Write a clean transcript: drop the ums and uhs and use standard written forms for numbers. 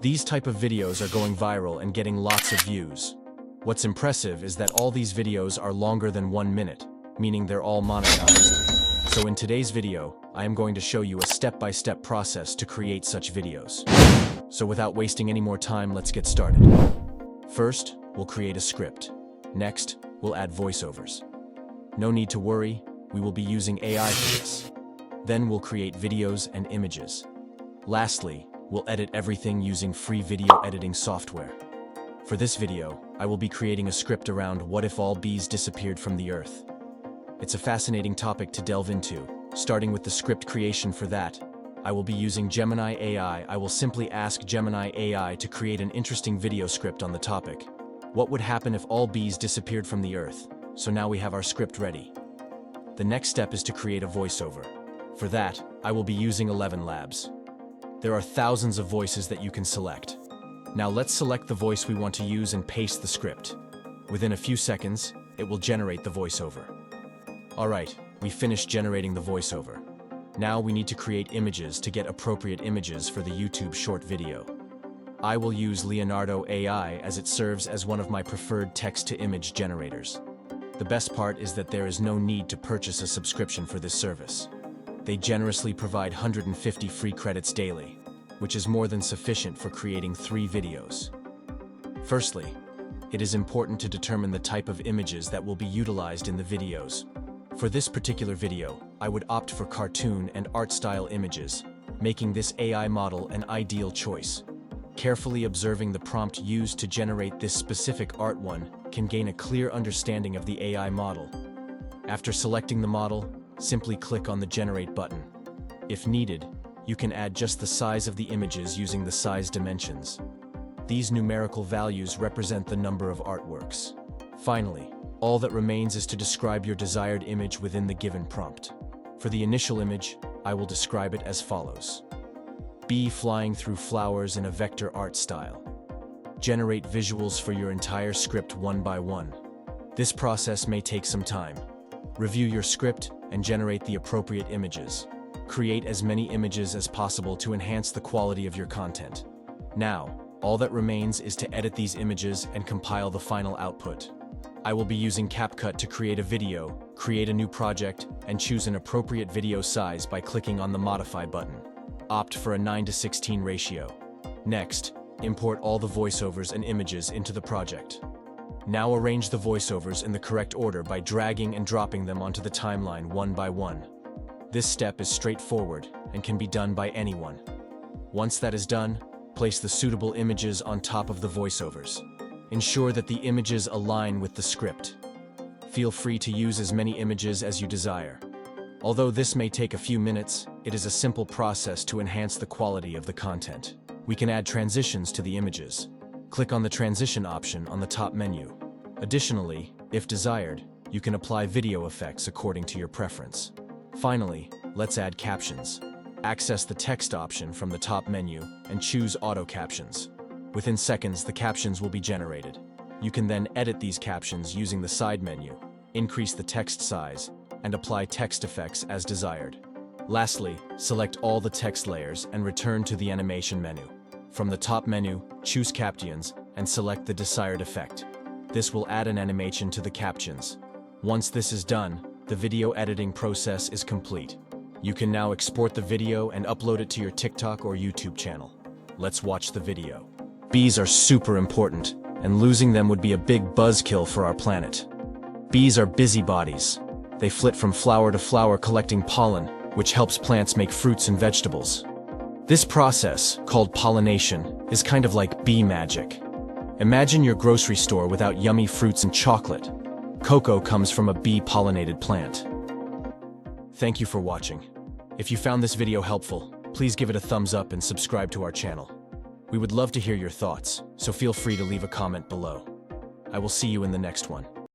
These type of videos are going viral and getting lots of views. What's impressive is that all these videos are longer than 1 minute, meaning they're all monetized. So in today's video, I am going to show you a step-by-step process to create such videos. So without wasting any more time, let's get started. First, we'll create a script. Next, we'll add voiceovers. No need to worry, we will be using AI for this. Then we'll create videos and images. Lastly, we'll edit everything using free video editing software. For this video, I will be creating a script around what if all bees disappeared from the earth. It's a fascinating topic to delve into. Starting with the script creation for that, I will be using Gemini AI. I will simply ask Gemini AI to create an interesting video script on the topic. What would happen if all bees disappeared from the earth? So now we have our script ready. The next step is to create a voiceover. For that, I will be using 11 Labs. There are thousands of voices that you can select. Now let's select the voice we want to use and paste the script. Within a few seconds, it will generate the voiceover. Alright, we finished generating the voiceover. Now we need to create images to get appropriate images for the YouTube short video. I will use Leonardo AI as it serves as one of my preferred text-to-image generators. The best part is that there is no need to purchase a subscription for this service. They generously provide 150 free credits daily, which is more than sufficient for creating 3 videos. Firstly, it is important to determine the type of images that will be utilized in the videos. For this particular video, I would opt for cartoon and art style images, making this AI model an ideal choice. Carefully observing the prompt used to generate this specific art one can gain a clear understanding of the AI model. After selecting the model, simply click on the Generate button. If needed, you can add just the size of the images using the size dimensions. These numerical values represent the number of artworks. Finally, all that remains is to describe your desired image within the given prompt. For the initial image, I will describe it as follows. Bee flying through flowers in a vector art style. Generate visuals for your entire script one by one. This process may take some time. Review your script and generate the appropriate images. Create as many images as possible to enhance the quality of your content. Now, all that remains is to edit these images and compile the final output. I will be using CapCut to create a video, create a new project, and choose an appropriate video size by clicking on the Modify button. Opt for a 9:16 ratio. Next, import all the voiceovers and images into the project. Now arrange the voiceovers in the correct order by dragging and dropping them onto the timeline one by one. This step is straightforward and can be done by anyone. Once that is done, place the suitable images on top of the voiceovers. Ensure that the images align with the script. Feel free to use as many images as you desire. Although this may take a few minutes, it is a simple process to enhance the quality of the content. We can add transitions to the images. Click on the transition option on the top menu. Additionally, if desired, you can apply video effects according to your preference. Finally, let's add captions. Access the text option from the top menu and choose Auto Captions. Within seconds, the captions will be generated. You can then edit these captions using the side menu, increase the text size, and apply text effects as desired. Lastly, select all the text layers and return to the animation menu. From the top menu, choose Captions and select the desired effect. This will add an animation to the captions. Once this is done, the video editing process is complete. You can now export the video and upload it to your TikTok or YouTube channel. Let's watch the video. Bees are super important, and losing them would be a big buzzkill for our planet. Bees are busybodies. They flit from flower to flower collecting pollen, which helps plants make fruits and vegetables. This process, called pollination, is kind of like bee magic. Imagine your grocery store without yummy fruits and chocolate. Cocoa comes from a bee-pollinated plant. Thank you for watching. If you found this video helpful, please give it a thumbs up and subscribe to our channel. We would love to hear your thoughts, so feel free to leave a comment below. I will see you in the next one.